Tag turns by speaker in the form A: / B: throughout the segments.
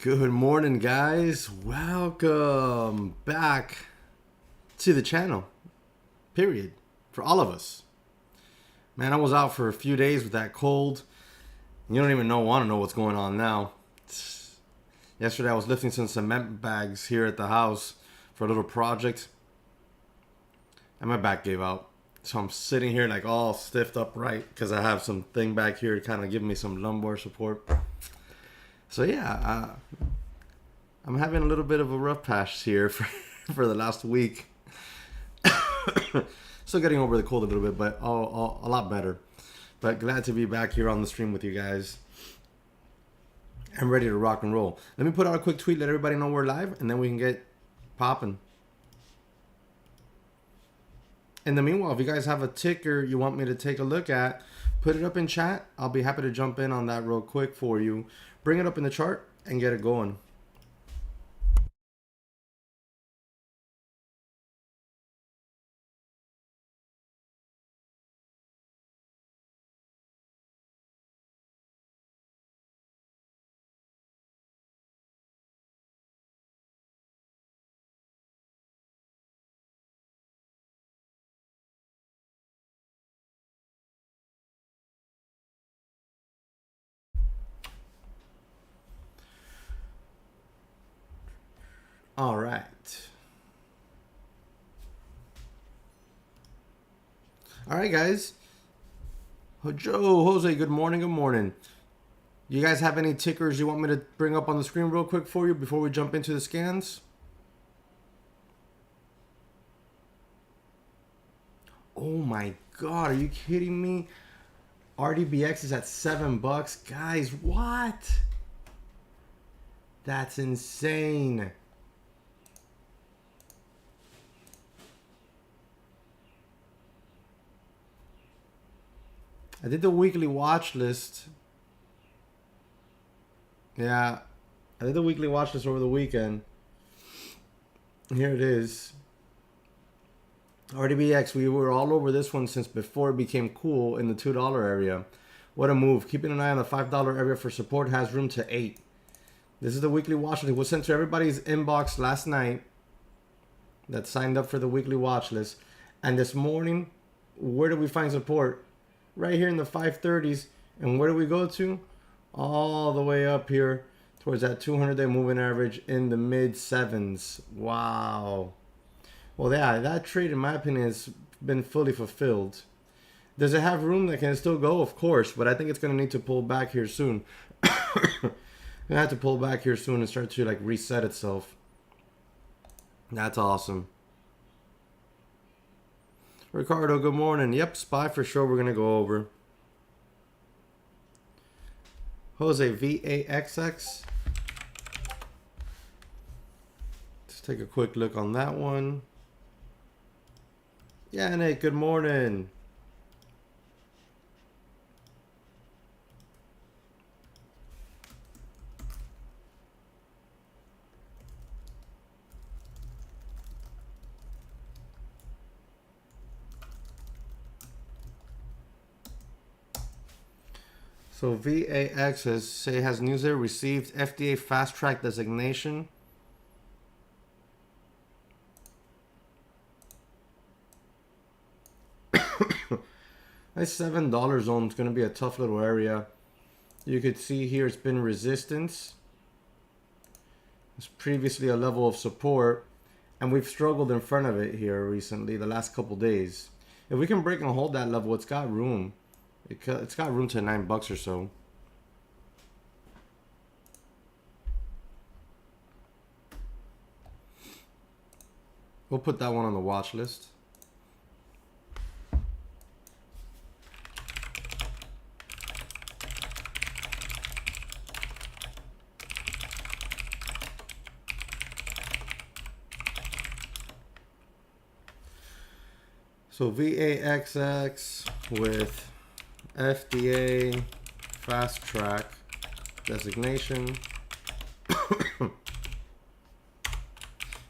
A: Good morning, guys. Welcome back to the channel. Period. For all of us. Man, I was out for a few days with that cold. You don't even want to know what's going on now. Yesterday I was lifting some cement bags here at the house for a little project. And my back gave out. So I'm sitting here like all stiffed upright because I have some thing back here to kind of give me some lumbar support. So yeah, I'm having a little bit of a rough patch here for the last week. Still getting over the cold a little bit, but a lot better. But glad to be back here on the stream with you guys. I'm ready to rock and roll. Let me put out a quick tweet, let everybody know we're live, and then we can get popping. In the meanwhile, if you guys have a ticker you want me to take a look at, put it up in chat. I'll be happy to jump in on that real quick for you. Bring it up in the chart and get it going. All right. All right, guys. Joe, Jose, good morning, good morning. You guys have any tickers you want me to bring up on the screen real quick for you before we jump into the scans? Oh my God, are you kidding me? RDBX is at $7. Guys, what? That's insane. I did the weekly watch list. Yeah, I did the weekly watch list over the weekend. Here it is. RDBX, we were all over this one since before it became cool in the $2 area. What a move. Keeping an eye on the $5 area for support, has room to 8. This is the weekly watch list. It was sent to everybody's inbox last night that signed up for the weekly watch list. And this morning, where did we find support? Right here in the 530s. And where do we go to? All the way up here towards that 200-day moving average in the mid 7s. Wow. Well, yeah, that trade, in my opinion, has been fully fulfilled. Does it have room that can still go? Of course, but I think it's going to need to pull back here soon. Going to have to pull back here soon and start to like reset itself. That's awesome. Ricardo, good morning. Yep, SPY for sure we're going to go over. Jose, VAXX. Let's take a quick look on that one. Yeah, Nick, good morning. So VAX has news there, received FDA fast track designation. That $7 zone is going to be a tough little area. You could see here it's been resistance. It's previously a level of support, and we've struggled in front of it here recently, the last couple days. If we can break and hold that level, it's got room. It's got room to $9 or so. We'll put that one on the watch list. So VAXX with FDA fast track designation.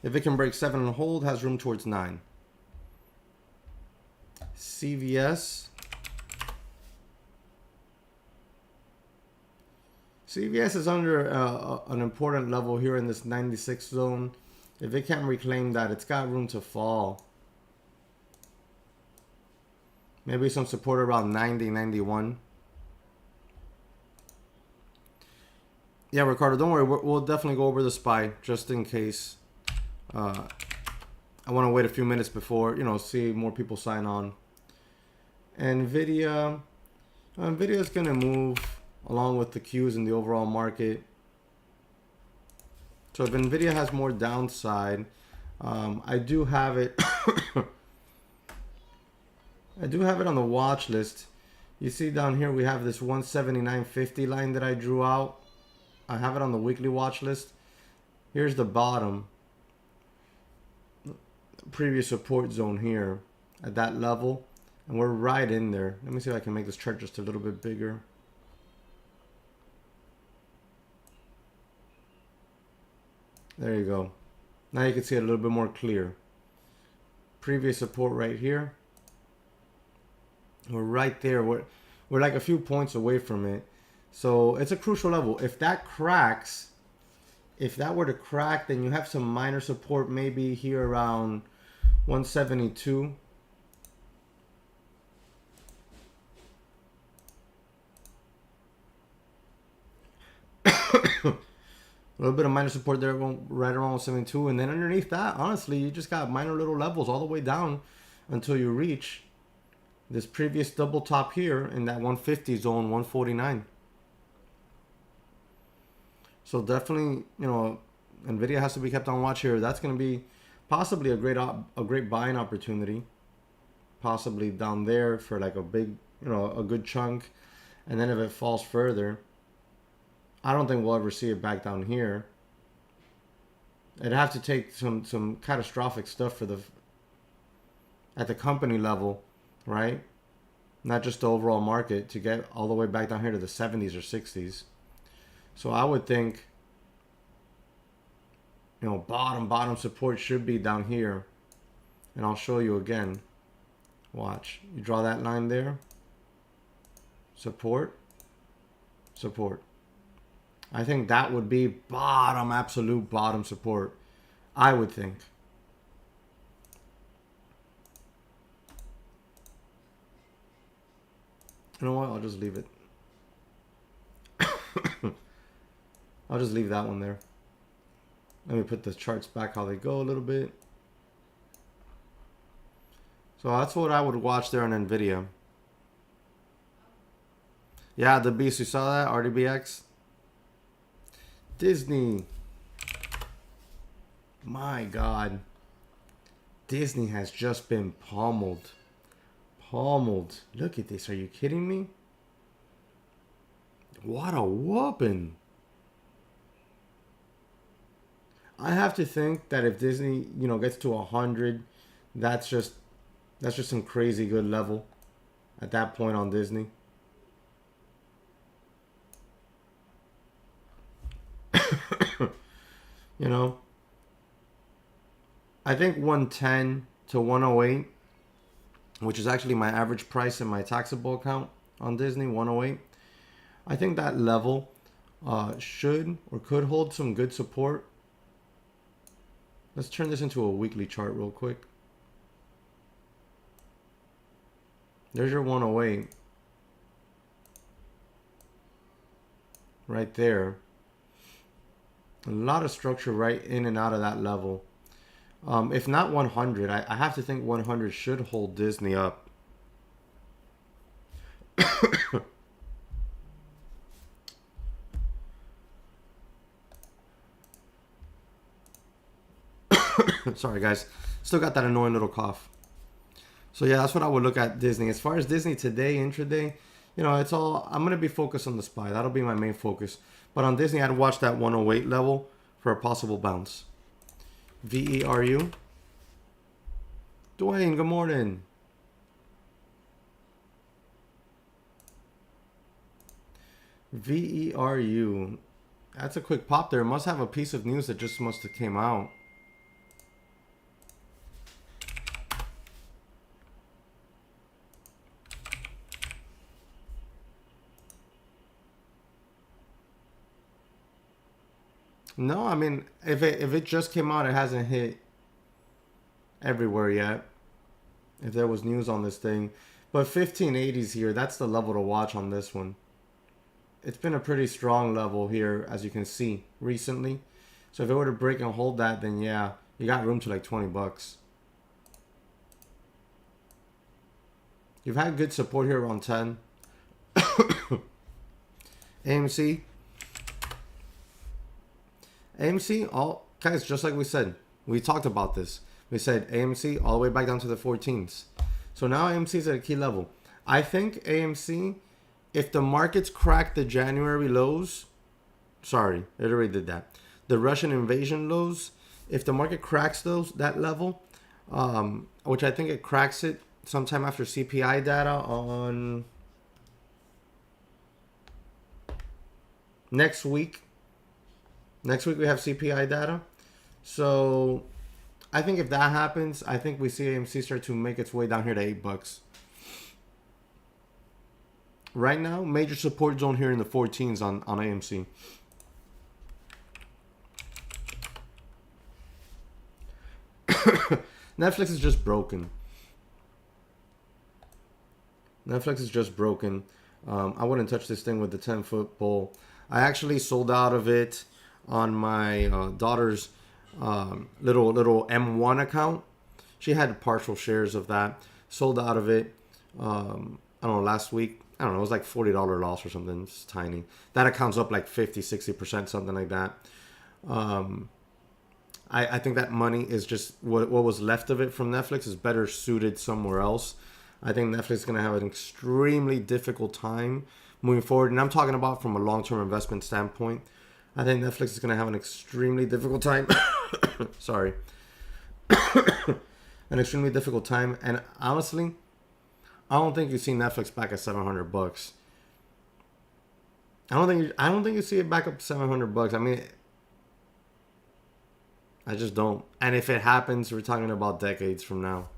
A: If it can break 7 and hold, has room towards 9. CVS CVS is under an important level here in this 96 zone. If it can't reclaim that, it's got room to fall. Maybe some support around 90, 91. Yeah, Ricardo, don't worry. We'll definitely go over the SPY just in case. I want to wait a few minutes before, see more people sign on. NVIDIA is going to move along with the Qs in the overall market. So if NVIDIA has more downside, I do have it. I do have it on the watch list. You see down here we have this 179.50 line that I drew out. I have it on the weekly watch list. Here's the bottom. Previous support zone here at that level. And we're right in there. Let me see if I can make this chart just a little bit bigger. There you go. Now you can see it a little bit more clear. Previous support right here. We're right there. We're like a few points away from it. So it's a crucial level. If that cracks, if that were to crack, then you have some minor support maybe here around 172. A little bit of minor support there, right around 172. And then underneath that, honestly, you just got minor little levels all the way down until you reach this previous double top here in that 150 zone, 149. So definitely, NVIDIA has to be kept on watch here. That's going to be possibly a great buying opportunity. Possibly down there for like a big, a good chunk. And then if it falls further, I don't think we'll ever see it back down here. It'd have to take some catastrophic stuff at the company level, right? Not just the overall market to get all the way back down here to the 70s or 60s. So I would think, bottom support should be down here. And I'll show you again. Watch. You draw that line there. Support. Support. I think that would be bottom, absolute bottom support. I would think. You know what? I'll just leave it. I'll just leave that one there. Let me put the charts back how they go a little bit. So that's what I would watch there on NVIDIA. Yeah, the beast. You saw that? RDBX? Disney. My God. Disney has just been pummeled. Pummeled. Look at this. Are you kidding me? What a whooping. I have to think that if Disney, gets to 100, that's just some crazy good level at that point on Disney. I think 110 to 108, which is actually my average price in my taxable account on Disney, 108. I think that level should or could hold some good support. Let's turn this into a weekly chart real quick. There's your 108. Right there. A lot of structure right in and out of that level. If not 100, I have to think 100 should hold Disney up. Sorry, guys. Still got that annoying little cough. So, yeah, that's what I would look at Disney. As far as Disney today, intraday, it's all... I'm going to be focused on the SPY. That'll be my main focus. But on Disney, I'd watch that 108 level for a possible bounce. VERU. Dwayne, good morning. VERU. That's a quick pop there. It must have a piece of news that just must have came out. No, I mean, if it just came out, it hasn't hit everywhere yet. If there was news on this thing. But 1580s here, that's the level to watch on this one. It's been a pretty strong level here, as you can see, recently. So if it were to break and hold that, then yeah, you got room to like 20 bucks. You've had good support here around 10. AMC. AMC, all guys, just like we said, we talked about this. We said AMC all the way back down to the 14s. So now AMC is at a key level. I think AMC, if the markets crack the January lows, sorry, it already did that. The Russian invasion lows, if the market cracks that level, which I think it cracks it sometime after CPI data on next week. Next week we have CPI data. So I think if that happens, I think we see AMC start to make its way down here to $8. Right now, major support zone here in the 14s on AMC. Netflix is just broken. Netflix is just broken. I wouldn't touch this thing with the 10-foot pole. I actually sold out of it on my daughter's little M1 account. She had partial shares of that. Sold out of it. I don't know, last week. I don't know, it was like $40 loss or something. It's tiny. That account's up like 50-60%, something like that. I think that money is just what was left of it from Netflix is better suited somewhere else. I think Netflix is going to have an extremely difficult time moving forward. And I'm talking about from a long-term investment standpoint. I think Netflix is going to have an extremely difficult time. Sorry. An extremely difficult time. And honestly, I don't think you see Netflix back at $700. I don't think you see it back up to $700. I mean, I just don't. And if it happens, we're talking about decades from now.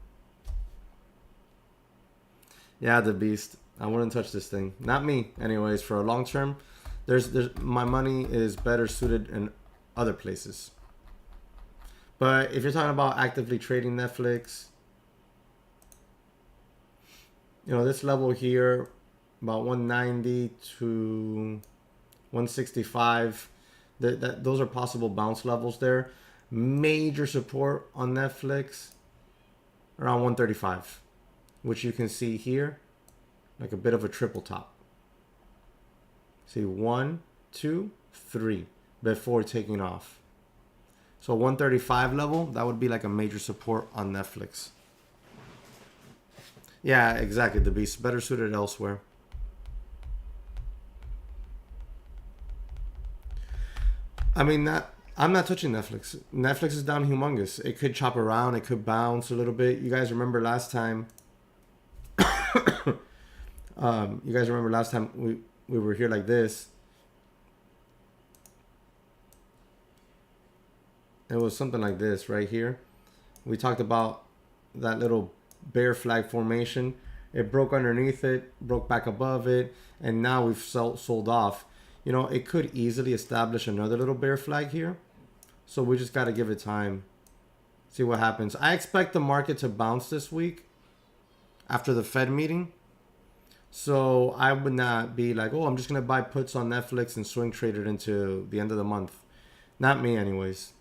A: Yeah, the beast. I wouldn't touch this thing. Not me, anyways. For a long term, there's my money is better suited in other places. But if you're talking about actively trading Netflix, you know, this level here, about 190 to 165, those are possible bounce levels there. Major support on Netflix around 135, which you can see here, like a bit of a triple top. See, 1, 2, 3 before taking off. So 135 level, that would be like a major support on Netflix. Yeah, exactly. The beast better suited elsewhere. I mean, I'm not touching Netflix. Netflix is down humongous. It could chop around. It could bounce a little bit. You guys remember last time? We were here like this. It was something like this right here. We talked about that little bear flag formation. It broke underneath it, broke back above it, and now we've sold off. You know, it could easily establish another little bear flag here. So we just got to give it time. See what happens. I expect the market to bounce this week after the Fed meeting. So I would not be like, oh, I'm just going to buy puts on Netflix and swing trade it into the end of the month. Not me anyways.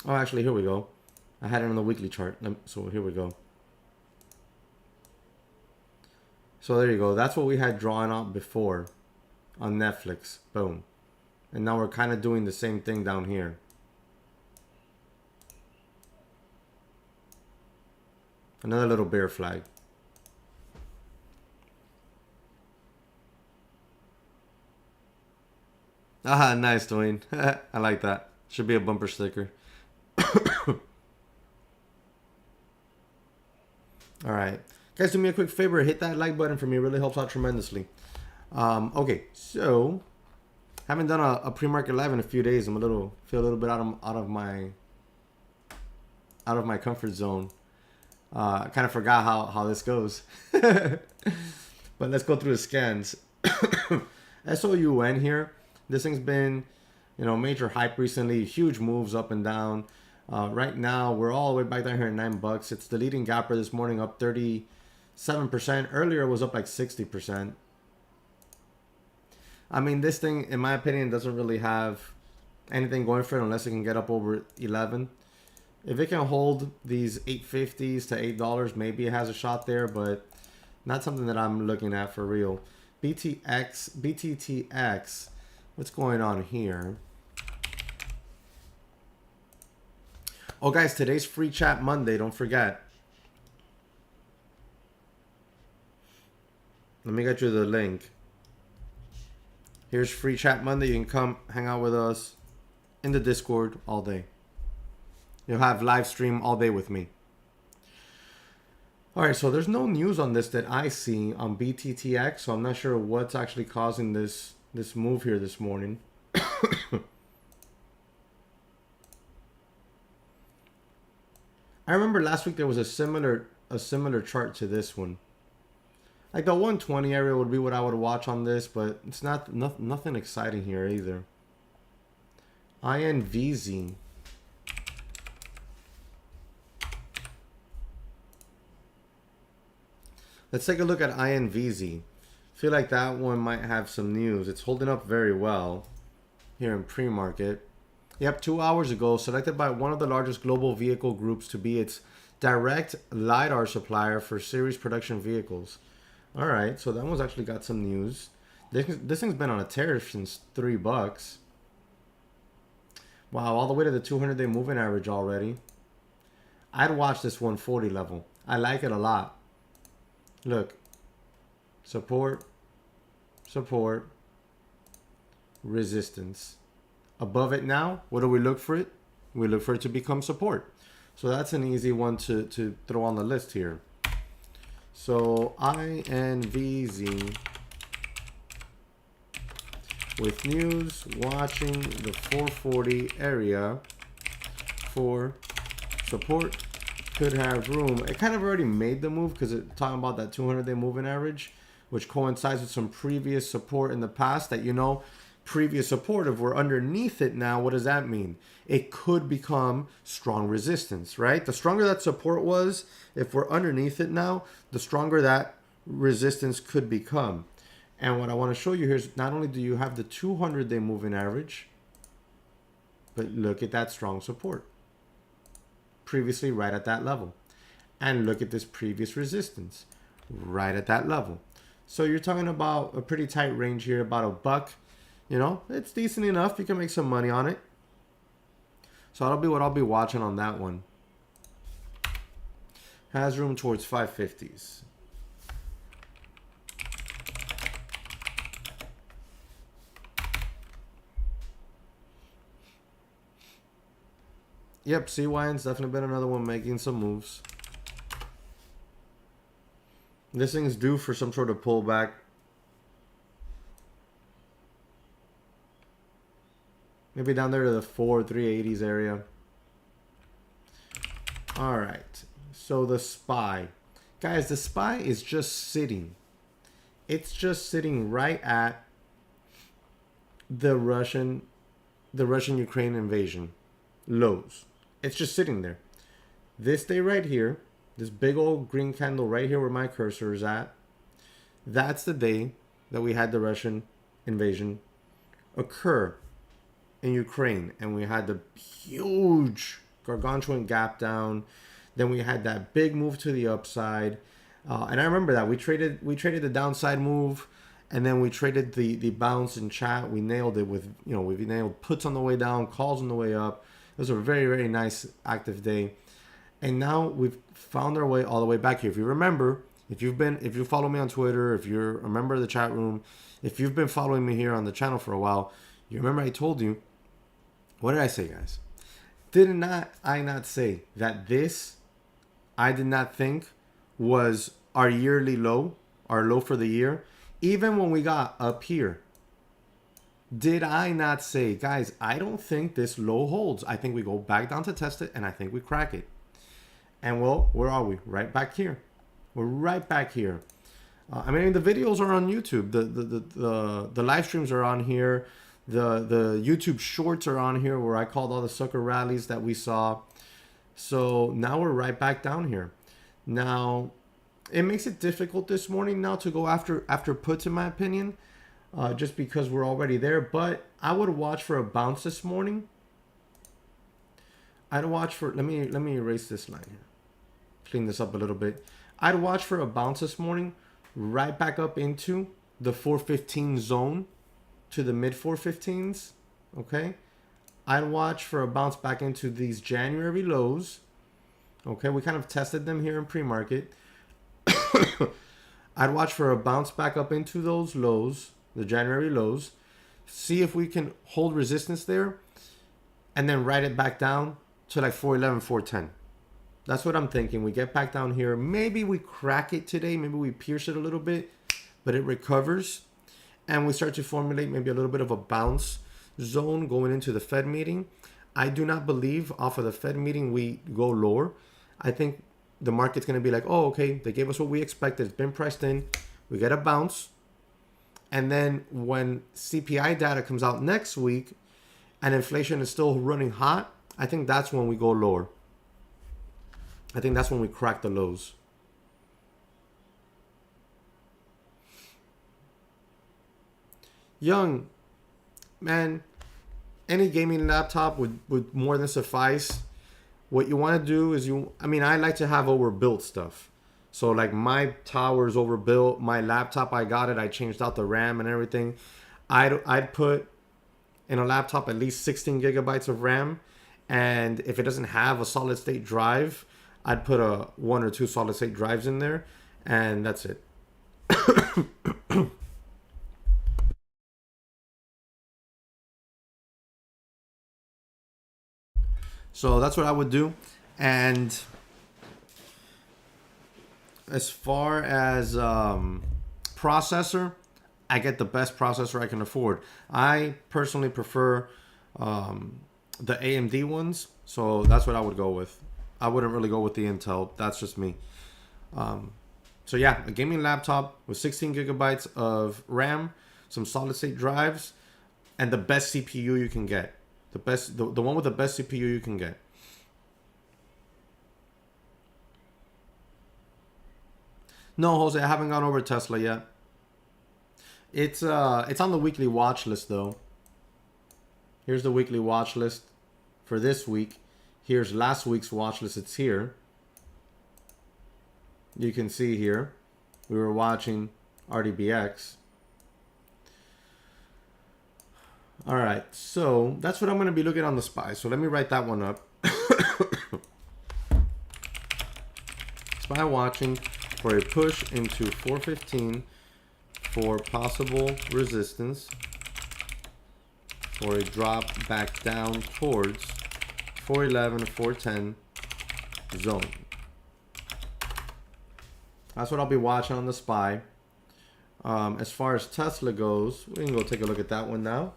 A: Oh, actually, here we go. I had it on the weekly chart. So here we go. So there you go. That's what we had drawn out before on Netflix. Boom. And now we're kind of doing the same thing down here. Another little bear flag. Ah, nice, Dwayne. I like that. Should be a bumper sticker. All right. Guys, do me a quick favor. Hit that like button for me. It really helps out tremendously. Okay, so haven't done a pre-market live in a few days. Feel a little bit out of my comfort zone. I kind of forgot how this goes. But let's go through the scans. SOUN here. This thing's been, major hype recently. Huge moves up and down. Right now, we're all the way back down here at $9. It's the leading gapper this morning, up 37%. Earlier, it was up like 60%. I mean, this thing, in my opinion, doesn't really have anything going for it unless it can get up over 11. If it can hold these 850s to $8, maybe it has a shot there, but not something that I'm looking at for real. BTTX, what's going on here? Oh, guys, today's free chat Monday. Don't forget. Let me get you the link. Here's free chat Monday. You can come hang out with us in the Discord all day. You'll have live stream all day with me. All right, so there's no news on this that I see on BTTX, so I'm not sure what's actually causing this move here this morning. I remember last week there was a similar chart to this one. Like the 120 area would be what I would watch on this, but it's nothing exciting here either. INVZ. Let's take a look at INVZ. Feel like that one might have some news. It's holding up very well here in pre-market. Yep, 2 hours ago, selected by one of the largest global vehicle groups to be its direct LiDAR supplier for series production vehicles. All right, so that one's actually got some news. This thing's been on a tear since $3. Wow, all the way to the 200-day moving average already. I'd watch this 140 level. I like it a lot. Look, support, support, resistance. Above it now, what do we look for it? We look for it to become support. So that's an easy one to throw on the list here. So INVZ with news watching the 440 area for support. Could have room. It kind of already made the move because it's talking about that 200-day moving average, which coincides with some previous support in the past that, previous support. If we're underneath it now, what does that mean? It could become strong resistance, right? The stronger that support was, if we're underneath it now, the stronger that resistance could become. And what I want to show you here is not only do you have the 200-day moving average, but look at that strong support. Previously right at that level. And look at this previous resistance right at that level. So you're talking about a pretty tight range here, about $1. It's decent enough. You can make some money on it. So that'll be what I'll be watching on that one. Has room towards 550s. Yep, CYN's definitely been another one making some moves. This thing's due for some sort of pullback. Maybe down there to the 380s area. All right. So the SPY. Guys, the SPY is just sitting. It's just sitting right at the Russian-Ukraine invasion lows. It's just sitting there. This day right here, this big old green candle right here where my cursor is at, that's the day that we had the Russian invasion occur in Ukraine. And we had the huge gargantuan gap down. Then we had that big move to the upside. And I remember that. We traded the downside move. And then we traded the bounce in chat. We nailed it with, we nailed puts on the way down, calls on the way up. It was a very, very nice active day. And now we've found our way all the way back here. If you remember, if you follow me on Twitter, if you're a member of the chat room, if you've been following me here on the channel for a while, you remember I told you, what did I say, guys? I not say that this, I did not think was our yearly low, our low for the year, even when we got up here? Did I not say, guys, I don't think this low holds. I think we go back down to test it, and I think we crack it. And well, where are we? Right back here. We're right back here. I mean, the videos are on YouTube. The live streams are on here. The YouTube shorts are on here where I called all the sucker rallies that we saw. So now we're right back down here. Now, it makes it difficult this morning now to go after puts, in my opinion, just because we're already there. But I would watch for a bounce this morning. I'd watch for, let me erase this line here. Clean this up a little bit. I'd watch for a bounce this morning, right back up into the 415 zone to the mid 415s. Okay. I'd watch for a bounce back into these January lows. Okay. We kind of tested them here in pre-market. I'd watch for a bounce back up into those lows, the January lows, see if we can hold resistance there, and then ride it back down to like 411, 410. That's what I'm thinking. We get back down here. Maybe we crack it today. Maybe we pierce it a little bit, but it recovers. And we start to formulate maybe a little bit of a bounce zone going into the Fed meeting. I do not believe off of the Fed meeting we go lower. I think the market's going to be like, oh, okay, they gave us what we expected. It's been priced in. We get a bounce. And then when CPI data comes out next week and inflation is still running hot, I think that's when we go lower. I think that's when we crack the lows. Young, man, any gaming laptop would more than suffice. What you want to do is I like to have overbuilt stuff. So like my tower's overbuilt. My laptop, I got it. I changed out the RAM and everything. I'd put in a laptop at least 16 gigabytes of RAM. And if it doesn't have a solid state drive, I'd put a 1 or 2 solid state drives in there, and that's it. So that's what I would do. And as far as processor, I get the best processor I can afford. I personally prefer the AMD ones, so that's what I would go with. I wouldn't really go with the Intel. That's just me. So yeah, a gaming laptop with 16 gigabytes of RAM, some solid state drives, and the best CPU you can get. The one with the best CPU you can get. No, Jose, I haven't gone over Tesla yet. It's on the weekly watch list though. Here's the weekly watch list for this week. Here's last week's watch list. It's here. You can see here. We were watching RDBX. All right, so that's what I'm going to be looking on the SPY. So let me write that one up. SPY watching for a push into 415 for possible resistance, for a drop back down towards 411, 410 zone. That's what I'll be watching on the SPY. As far as Tesla goes, we can go take a look at that one now.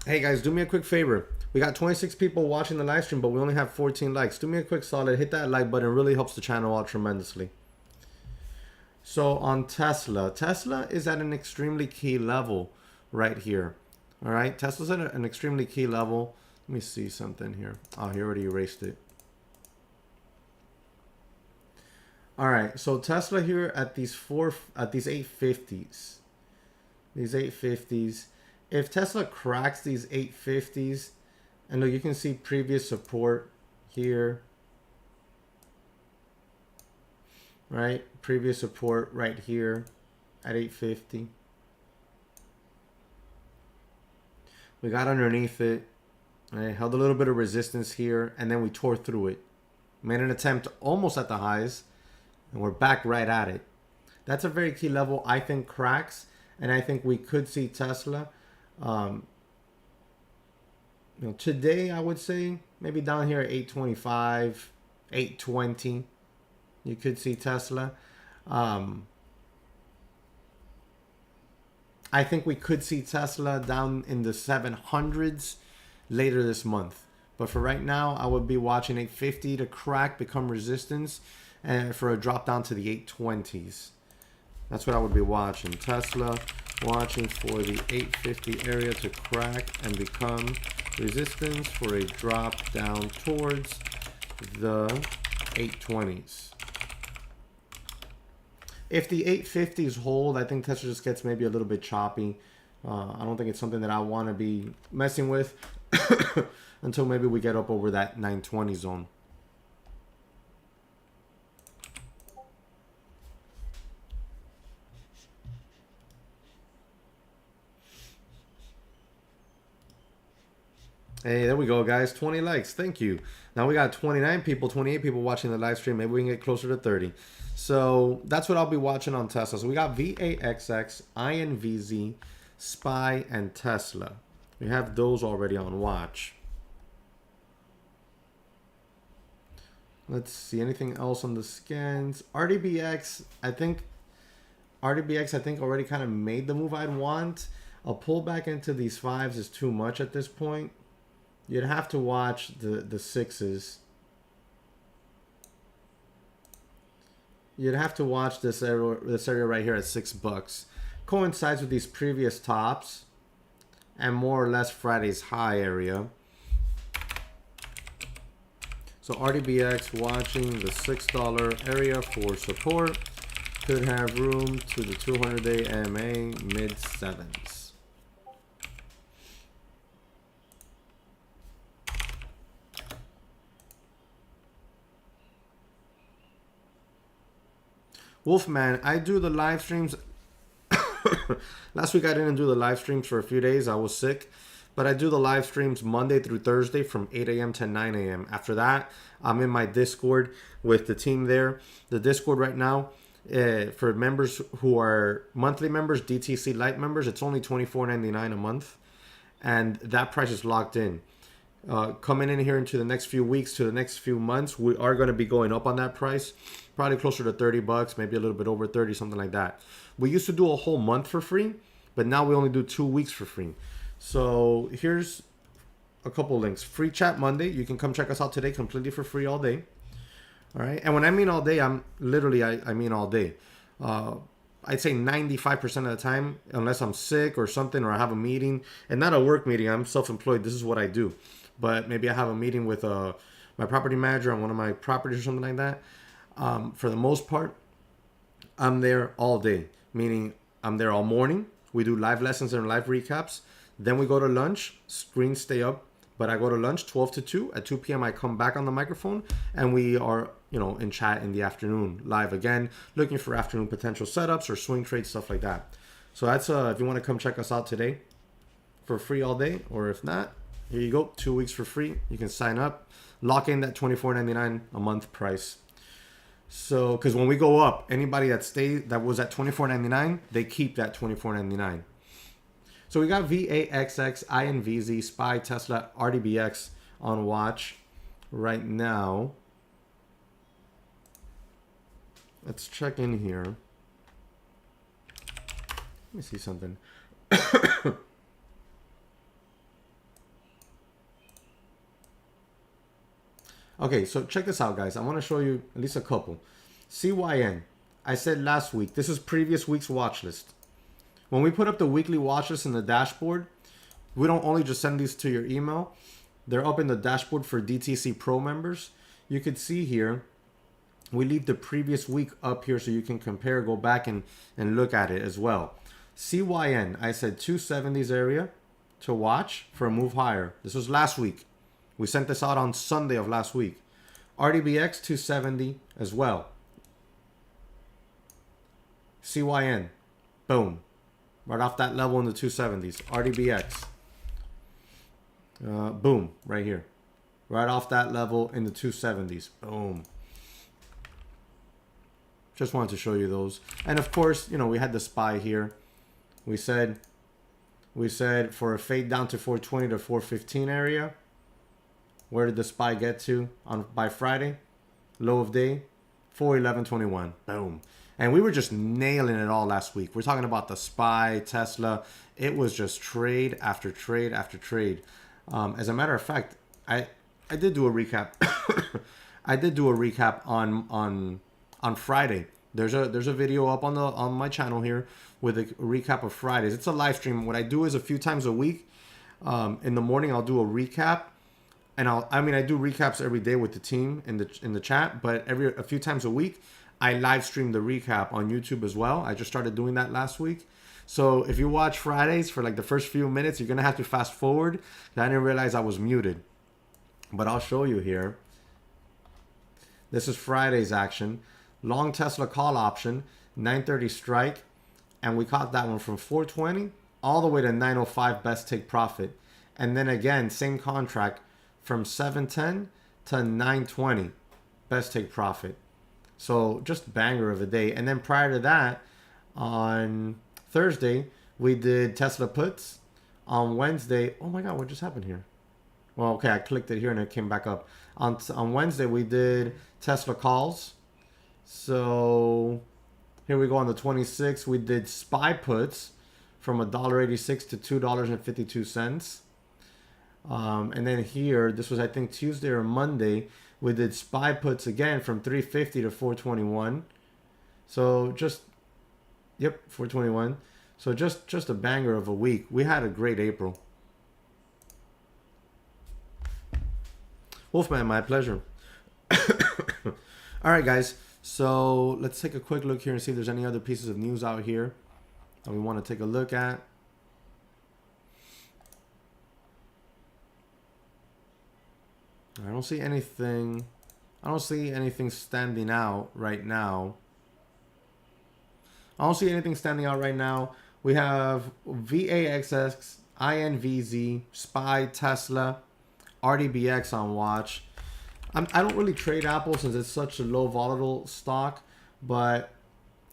A: Hey guys, do me a quick favor. We got 26 people watching the live stream, but we only have 14 likes. Do me a quick solid, hit that like button. It really helps the channel out tremendously. So on Tesla, Tesla is at an extremely key level right here. All right, Tesla's at an extremely key level. Let me see something here. Oh, he already erased it. All right, so Tesla here at these 850s. These 850s. If Tesla cracks these 850s, and look, you can see previous support here. Right? Previous support right here at 850. We got underneath it. Right? Held a little bit of resistance here, and then we tore through it. Made an attempt almost at the highs, and we're back right at it. That's a very key level, I think, cracks, and I think we could see Tesla. Today I would say maybe down here at 825, 820. You could see Tesla. I think we could see Tesla down in the 700s later this month. But for right now, I would be watching 850 to crack, become resistance, and for a drop down to the 820s. That's what I would be watching. Tesla, watching for the 850 area to crack and become resistance for a drop down towards the 820s. If the 850s hold, I think Tesla just gets maybe a little bit choppy. I don't think it's something that I want to be messing with until maybe we get up over that 920 zone. Hey, there we go, guys. 20 likes. Thank you. Now we got 29 people, 28 people watching the live stream. Maybe we can get closer to 30. So that's what I'll be watching on Tesla. So we got VAXX, INVZ, SPY, and Tesla. We have those already on watch. Let's see. Anything else on the scans? RDBX, I think already kind of made the move I'd want. A pullback into these fives is too much at this point. You'd have to watch the sixes. You'd have to watch this area right here at $6. Coincides with these previous tops and more or less Friday's high area. So RDBX watching the $6 area for support. Could have room to the 200-day MA mid sevens. Wolfman, I do the live streams. Last week I didn't do the live streams for a few days. I was sick. But I do the live streams Monday through Thursday from 8 a.m. to 9 a.m. After that, I'm in my Discord with the team there. The Discord right now, for members who are monthly members, DTC Lite members, it's only $24.99 a month. And that price is locked in. Coming in here into the next few weeks to the next few months, we are going to be going up on that price. Probably closer to $30, maybe a little bit over 30, something like that. We used to do a whole month for free, but now we only do 2 weeks for free. So here's a couple links. Free chat Monday. You can come check us out today completely for free all day. All right. And when I mean all day, I'm literally, I mean all day. I'd say 95% of the time, unless I'm sick or something, or I have a meeting, and not a work meeting. I'm self-employed. This is what I do. But maybe I have a meeting with my property manager on one of my properties or something like that. For the most part, I'm there all day, meaning I'm there all morning. We do live lessons and live recaps. Then we go to lunch. Screens stay up, but I go to lunch 12 to 2. At 2 p.m. I come back on the microphone, and we are, in chat in the afternoon, live again, looking for afternoon potential setups or swing trades, stuff like that. So that's if you want to come check us out today for free all day, or if not, here you go, 2 weeks for free. You can sign up, lock in that $24.99 a month price. So, because when we go up, anybody that was at $24.99, they keep that $24.99. So we got VAXX, INVZ, SPY, Tesla, RDBX on watch right now. Let's check in here. Let me see something. Okay, so check this out, guys. I want to show you at least a couple. CYN. I said last week, this is previous week's watch list. When we put up the weekly watch list in the dashboard, we don't only just send these to your email. They're up in the dashboard for DTC Pro members. You could see here, we leave the previous week up here so you can compare, go back and look at it as well. CYN, I said 270s area to watch for a move higher. This was last week. We sent this out on Sunday of last week. RDBX 270 as well. CYN, boom. Right off that level in the 270s. RDBX, boom, right here. Right off that level in the 270s. Boom. Just wanted to show you those. And of course, we had the SPY here. We said for a fade down to 420 to 415 area. Where did the SPY get to by Friday? Low of day, 411.21. Boom. And we were just nailing it all last week. We're talking about the SPY, Tesla. It was just trade after trade after trade. As a matter of fact, I I did do a recap. I did do a recap on Friday. There's a video up on my channel here with a recap of Fridays. It's a live stream. What I do is a few times a week, in the morning I'll do a recap, and I do recaps every day with the team in the chat, but a few times a week I live stream the recap on YouTube as well. I just started doing that last week. So if you watch Fridays for like the first few minutes, you're gonna have to fast forward. I didn't realize I was muted, but I'll show you here. This is Friday's action. Long Tesla call option, 930 strike, and we caught that one from 420 all the way to 905 best take profit. And then again, same contract from 710 to 920 best take profit. So just banger of a day. And then prior to that, on Thursday, we did Tesla puts. On Wednesday, oh my God, what just happened here? Well, okay, I clicked it here and it came back up. On Wednesday, we did Tesla calls. So here we go on the 26th. We did SPY puts from $1.86 to $2.52. And then here, this was I think Tuesday or Monday, we did SPY puts again from 350 to 421. So just, yep, 421. So just a banger of a week. We had a great April. Wolfman, my pleasure. All right, guys. So let's take a quick look here and see if there's any other pieces of news out here that we want to take a look at. I don't see anything. I don't see anything standing out right now. I don't see anything standing out right now. We have VAXX, INVZ, SPY, Tesla, RDBX on watch. I don't really trade Apple since it's such a low volatile stock, but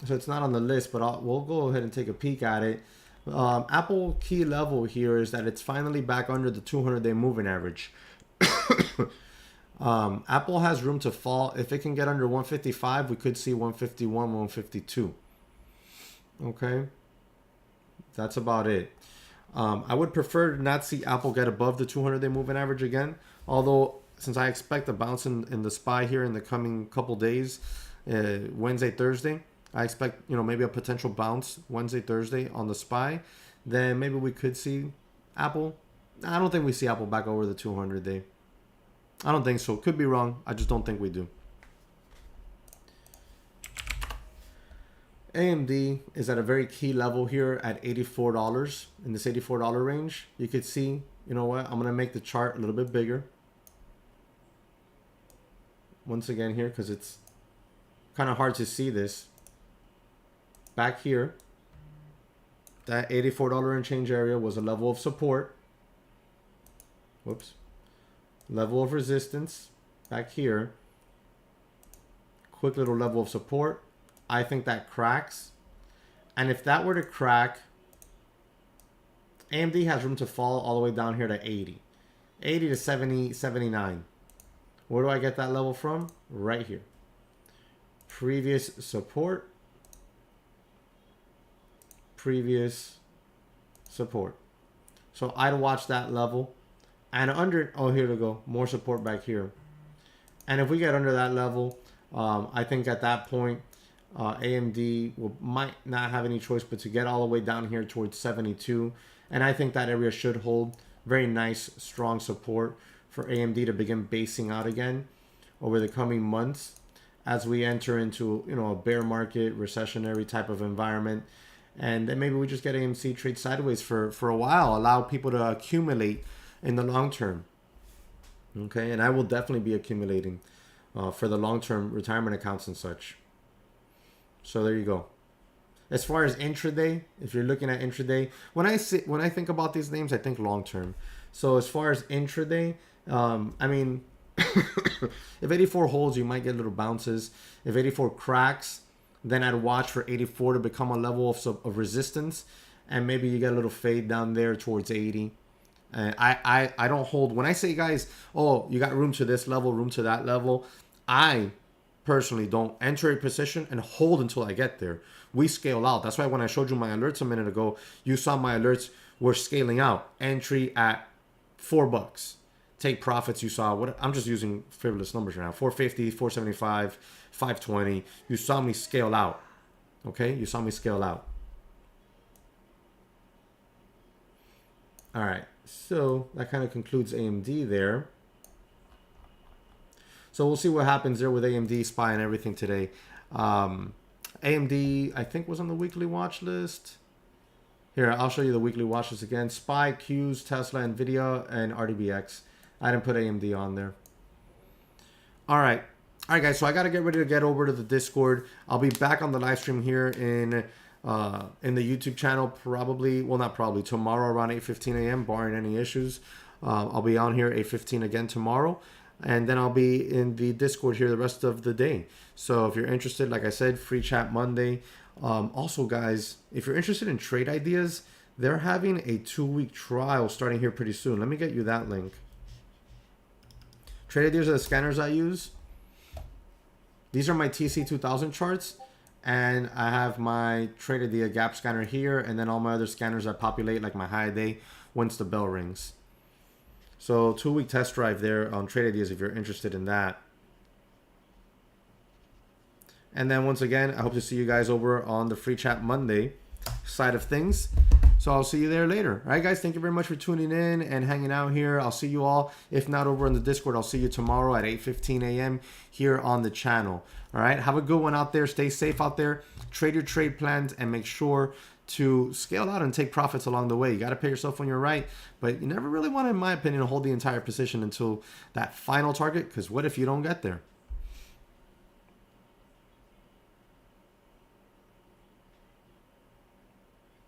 A: so it's not on the list, but we'll go ahead and take a peek at it. Apple key level here is that it's finally back under the 200-day moving average. Apple has room to fall. If it can get under 155, we could see 151, 152. Okay, that's about it. I would prefer to not see Apple get above the 200-day moving average again, although since I expect a bounce in the SPY here in the coming couple days, Wednesday, Thursday, I expect, maybe a potential bounce Wednesday, Thursday on the SPY, then maybe we could see Apple. I don't think we see Apple back over the 200-day. I don't think so. Could be wrong. I just don't think we do. AMD is at a very key level here at $84. In this $84 range, you could see, you know what? I'm going to make the chart a little bit bigger. Once again here, because it's kind of hard to see this. Back here, that $84 and change area was a level of support. Whoops. Level of resistance back here. Quick little level of support. I think that cracks. And if that were to crack, AMD has room to fall all the way down here to 80. 80 to 70, 79. Where do I get that level from? Right here. Previous support. Previous support. So I'd watch that level. And under, oh, here we go. More support back here. And if we get under that level, I think at that point, AMD might not have any choice but to get all the way down here towards 72. And I think that area should hold very nice, strong support for AMD to begin basing out again over the coming months as we enter into, a bear market, recessionary type of environment. And then maybe we just get AMC trade sideways for a while, allow people to accumulate in the long term. Okay, and I will definitely be accumulating for the long-term retirement accounts and such. So there you go. As far as intraday, if you're looking at intraday, when I think about these names, I think long-term. So as far as intraday, I mean, if 84 holds, you might get little bounces. If 84 cracks, then I'd watch for 84 to become a level of resistance, and maybe you get a little fade down there towards 80. And I don't hold. When I say, guys, oh, you got room to this level, room to that level, I personally don't enter a position and hold until I get there. We scale out. That's why when I showed you my alerts a minute ago, you saw my alerts were scaling out. Entry at $4. take profits. You saw what I'm just using frivolous numbers right now. 450, 475, 520. You saw me scale out. Okay, you saw me scale out. All right, so that kind of concludes AMD there. So we'll see what happens there with AMD, SPY, and everything today. AMD, I think, was on the weekly watch list. Here, I'll show you the weekly watch list again. SPY, Qs, Tesla, NVIDIA, and RDBX. I didn't put AMD on there. All right. All right, guys, so I got to get ready to get over to the Discord. I'll be back on the live stream here in the YouTube channel probably, well, not probably, tomorrow around 8:15 a.m., barring any issues. I'll be on here 8:15 again tomorrow. And then I'll be in the Discord here the rest of the day. So if you're interested, like I said, free chat Monday. Also, guys, if you're interested in trade ideas, they're having a 2-week trial starting here pretty soon. Let me get you that link. Trade ideas are the scanners I use. These are my TC2000 charts. And I have my trade idea gap scanner here. And then all my other scanners I populate, like my high day, once the bell rings. So 2-week test drive there on trade ideas if you're interested in that. And then once again, I hope to see you guys over on the free chat Monday side of things. So I'll see you there later. All right, guys, thank you very much for tuning in and hanging out here. I'll see you all. If not over in the Discord, I'll see you tomorrow at 8:15 a.m. here on the channel. All right, have a good one out there. Stay safe out there. Trade your trade plans and make sure to scale out and take profits along the way. You got to pay yourself when you're right, but you never really want to, in my opinion, hold the entire position until that final target, because what if you don't get there?